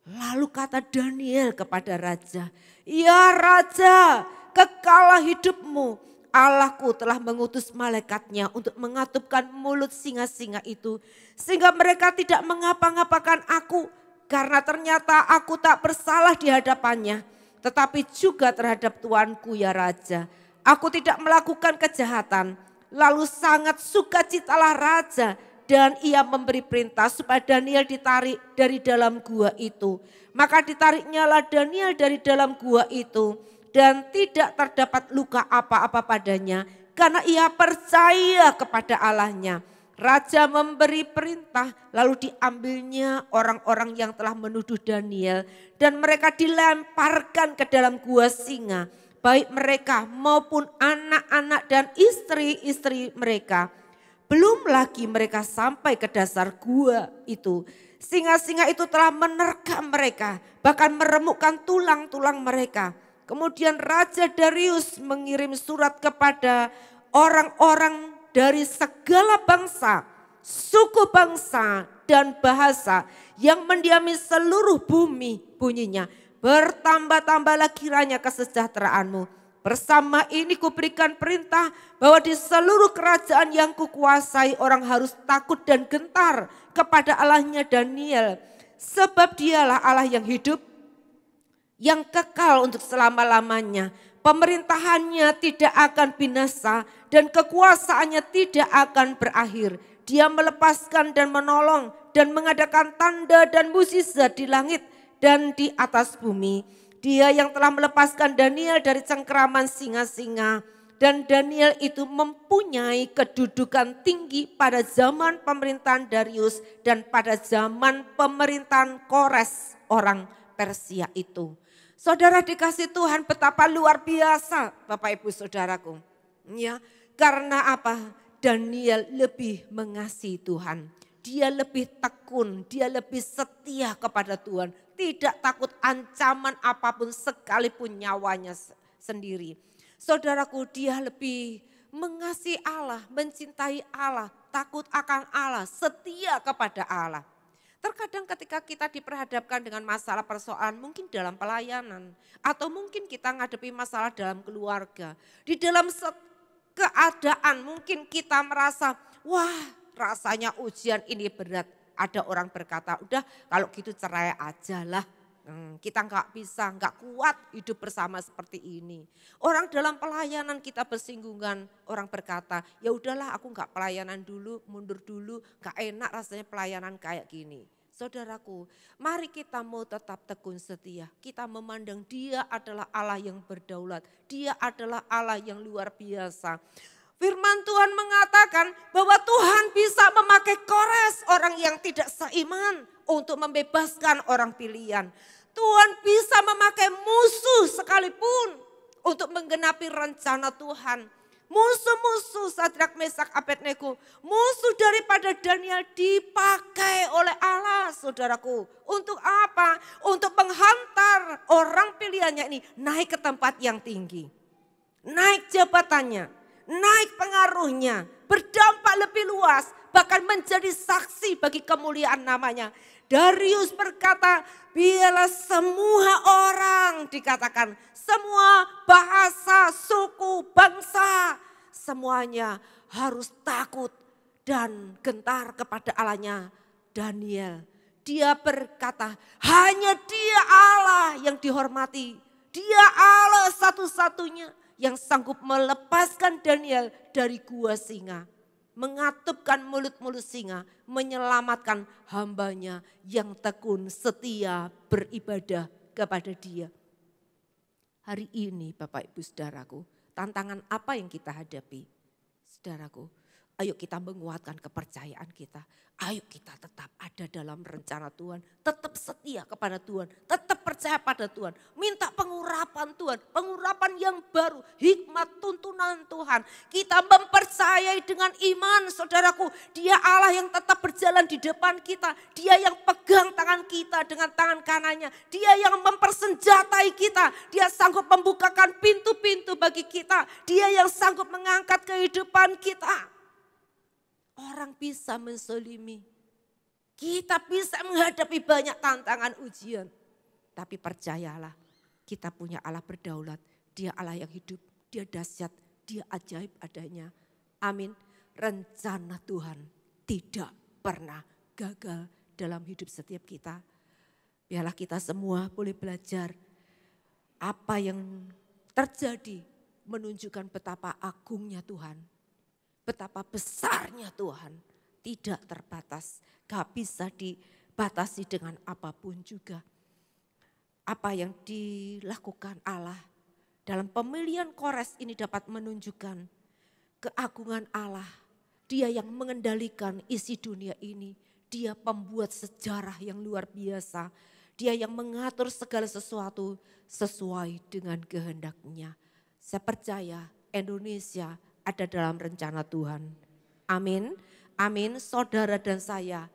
Lalu kata Daniel kepada raja, ya raja, kekalah hidupmu. Allahku telah mengutus malaikatnya untuk mengatupkan mulut singa-singa itu. Sehingga mereka tidak mengapa-ngapakan aku. Karena ternyata aku tak bersalah di hadapannya. Tetapi juga terhadap tuanku ya raja. Aku tidak melakukan kejahatan. Lalu sangat sukacitalah raja. Dan ia memberi perintah supaya Daniel ditarik dari dalam gua itu. Maka ditariknyalah Daniel dari dalam gua itu. Dan tidak terdapat luka apa-apa padanya karena ia percaya kepada Allahnya. Raja memberi perintah, lalu diambilnya orang-orang yang telah menuduh Daniel dan mereka dilemparkan ke dalam gua singa, baik mereka maupun anak-anak dan istri-istri mereka. Belum lagi mereka sampai ke dasar gua itu. Singa-singa itu telah menerkam mereka, bahkan meremukkan tulang-tulang mereka. Kemudian Raja Darius mengirim surat kepada orang-orang dari segala bangsa, suku bangsa dan bahasa yang mendiami seluruh bumi, bunyinya. Bertambah-tambahlah kiranya kesejahteraanmu. Bersama ini kuberikan perintah bahwa di seluruh kerajaan yang kukuasai orang harus takut dan gentar kepada Allahnya Daniel. Sebab dialah Allah yang hidup, yang kekal untuk selama-lamanya. Pemerintahannya tidak akan binasa dan kekuasaannya tidak akan berakhir. Dia melepaskan dan menolong dan mengadakan tanda dan mukjizat di langit dan di atas bumi. Dia yang telah melepaskan Daniel dari cengkeraman singa-singa. Dan Daniel itu mempunyai kedudukan tinggi pada zaman pemerintahan Darius dan pada zaman pemerintahan Kores orang Persia itu. Saudara dikasih Tuhan, betapa luar biasa Bapak Ibu Saudaraku. Ya, karena apa? Daniel lebih mengasihi Tuhan. Dia lebih tekun, dia lebih setia kepada Tuhan. Tidak takut ancaman apapun sekalipun nyawanya sendiri. Saudaraku, dia lebih mengasihi Allah, mencintai Allah, takut akan Allah, setia kepada Allah. Terkadang ketika kita diperhadapkan dengan masalah persoalan mungkin dalam pelayanan. Atau mungkin kita menghadapi masalah dalam keluarga. Di dalam keadaan mungkin kita merasa, wah rasanya ujian ini berat. Ada orang berkata, udah kalau gitu cerai aja lah. Kita nggak bisa, nggak kuat hidup bersama seperti ini. Orang dalam pelayanan kita bersinggungan, orang berkata, ya udahlah aku nggak pelayanan dulu, mundur dulu, nggak enak rasanya pelayanan kayak gini. Saudaraku, mari kita mau tetap tekun setia. Kita memandang Dia adalah Allah yang berdaulat, Dia adalah Allah yang luar biasa. Firman Tuhan mengatakan bahwa Tuhan bisa memakai Kores, orang yang tidak seiman, untuk membebaskan orang pilihan. Tuhan bisa memakai musuh sekalipun untuk menggenapi rencana Tuhan. Musuh-musuh Sadrak, Mesak, Abednego, musuh daripada Daniel dipakai oleh Allah, saudaraku. Untuk apa? Untuk menghantar orang pilihannya ini naik ke tempat yang tinggi. Naik jabatannya, naik pengaruhnya, berdampak lebih luas, bahkan menjadi saksi bagi kemuliaan namanya. Darius berkata, biarlah semua orang, dikatakan semua bahasa, suku, bangsa, semuanya harus takut dan gentar kepada Allahnya Daniel. Dia berkata, hanya Dia Allah yang dihormati. Dia Allah satu-satunya yang sanggup melepaskan Daniel dari gua singa. Mengatupkan mulut-mulut singa, menyelamatkan hambanya yang tekun setia beribadah kepada Dia. Hari ini Bapak Ibu Saudaraku, tantangan apa yang kita hadapi? Saudaraku, ayo kita menguatkan kepercayaan kita. Ayo kita tetap ada dalam rencana Tuhan, tetap setia kepada Tuhan, tetap percaya pada Tuhan. Minta pengurapan Tuhan, pengurapan yang baru, hikmat tuntunan Tuhan. Kita mempercayai dengan iman, saudaraku. Dia Allah yang tetap berjalan di depan kita. Dia yang pegang tangan kita dengan tangan kanannya. Dia yang mempersenjatai kita. Dia sanggup membukakan pintu-pintu bagi kita. Dia yang sanggup mengangkat kehidupan kita. Orang bisa mensolimi. Kita bisa menghadapi banyak tantangan ujian. Tapi percayalah, kita punya Allah berdaulat. Dia Allah yang hidup, Dia dahsyat, Dia ajaib adanya. Amin. Rencana Tuhan tidak pernah gagal dalam hidup setiap kita. Biarlah kita semua boleh belajar apa yang terjadi menunjukkan betapa agungnya Tuhan. Betapa besarnya Tuhan, tidak terbatas, gak bisa dibatasi dengan apapun juga. Apa yang dilakukan Allah dalam pemilihan Kores ini dapat menunjukkan keagungan Allah, Dia yang mengendalikan isi dunia ini. Dia pembuat sejarah yang luar biasa. Dia yang mengatur segala sesuatu sesuai dengan kehendak-Nya. Saya percaya Indonesia ada dalam rencana Tuhan. Amin. Amin. Saudara dan saya,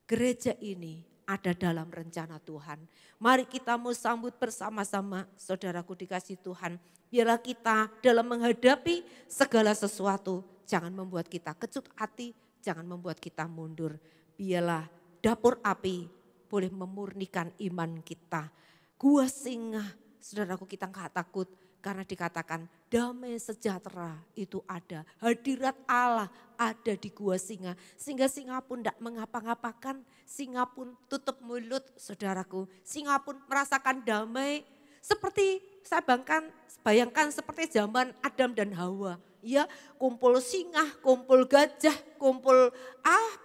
gereja ini ada dalam rencana Tuhan. Mari kita mau sambut bersama-sama, saudaraku dikasih Tuhan. Biarlah kita dalam menghadapi segala sesuatu, jangan membuat kita kecut hati, jangan membuat kita mundur. Biarlah dapur api boleh memurnikan iman kita. Gua singa, saudaraku, kita enggak takut. Karena dikatakan damai sejahtera itu ada. Hadirat Allah ada di gua singa. Sehingga singa pun tidak mengapa-ngapakan. Singa pun tutup mulut, saudaraku. Singa pun merasakan damai. Seperti saya bayangkan seperti zaman Adam dan Hawa. Ya, kumpul singa, kumpul gajah, kumpul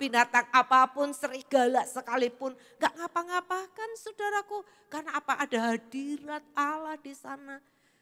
binatang apapun, serigala sekalipun. Gak ngapa-ngapakan, saudaraku. Karena apa? Ada hadirat Allah di sana.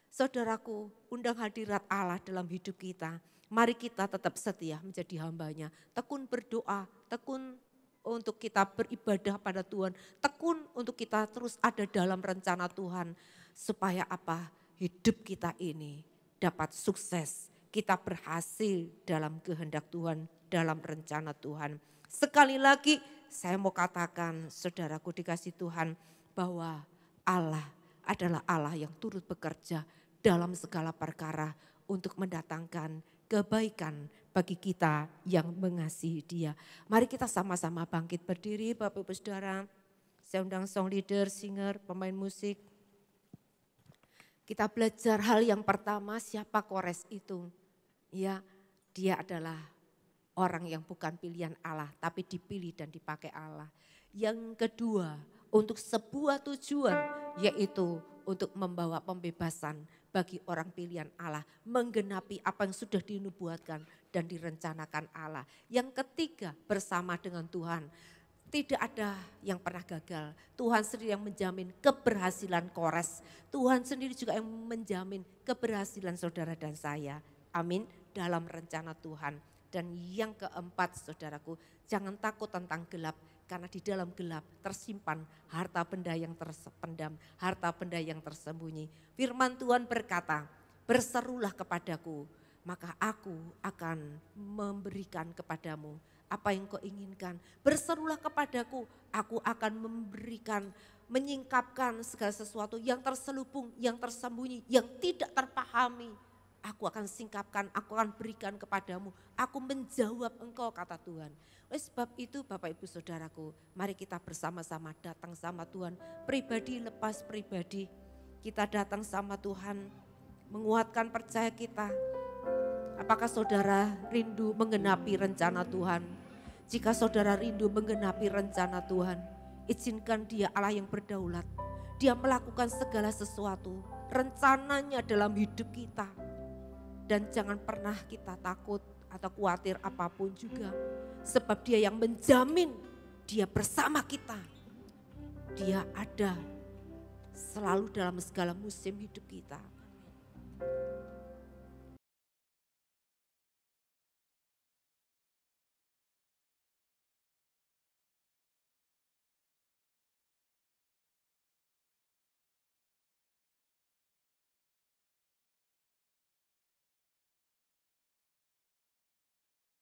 Saudaraku, undang hadirat Allah dalam hidup kita. Mari kita tetap setia menjadi hamba-Nya. Tekun berdoa, tekun untuk kita beribadah pada Tuhan. Tekun untuk kita terus ada dalam rencana Tuhan. Supaya apa? Hidup kita ini dapat sukses. Kita berhasil dalam kehendak Tuhan, dalam rencana Tuhan. Sekali lagi saya mau katakan, saudaraku dikasih Tuhan, bahwa Allah adalah Allah yang turut bekerja dalam segala perkara untuk mendatangkan kebaikan bagi kita yang mengasihi Dia. Mari kita sama-sama bangkit berdiri, Bapak Ibu Saudara. Saya undang song leader, singer, pemain musik. Kita belajar hal yang pertama, siapa Kores itu? Ya, dia adalah orang yang bukan pilihan Allah, tapi dipilih dan dipakai Allah. Yang kedua, untuk sebuah tujuan, yaitu untuk membawa pembebasan bagi orang pilihan Allah. Menggenapi apa yang sudah dinubuatkan dan direncanakan Allah. Yang ketiga, bersama dengan Tuhan. Tidak ada yang pernah gagal. Tuhan sendiri yang menjamin keberhasilan Kores. Tuhan sendiri juga yang menjamin keberhasilan saudara dan saya. Amin. Dalam rencana Tuhan. Dan yang keempat, saudaraku, jangan takut tentang gelap. Karena di dalam gelap tersimpan harta benda yang terpendam, harta benda yang tersembunyi. Firman Tuhan berkata, berserulah kepadaku, maka aku akan memberikan kepadamu apa yang kau inginkan. Berserulah kepadaku, aku akan memberikan, menyingkapkan segala sesuatu yang terselubung, yang tersembunyi, yang tidak terpahami. Aku akan singkapkan, aku akan berikan kepadamu. Aku menjawab engkau, kata Tuhan. Oleh sebab itu Bapak Ibu Saudaraku, mari kita bersama-sama datang sama Tuhan. Pribadi lepas pribadi, kita datang sama Tuhan, menguatkan percaya kita. Apakah saudara rindu menggenapi rencana Tuhan? Jika saudara rindu menggenapi rencana Tuhan, izinkan Dia Allah yang berdaulat. Dia melakukan segala sesuatu, rencananya dalam hidup kita. Dan jangan pernah kita takut atau khawatir apapun juga. Sebab Dia yang menjamin, Dia bersama kita. Dia ada selalu dalam segala musim hidup kita.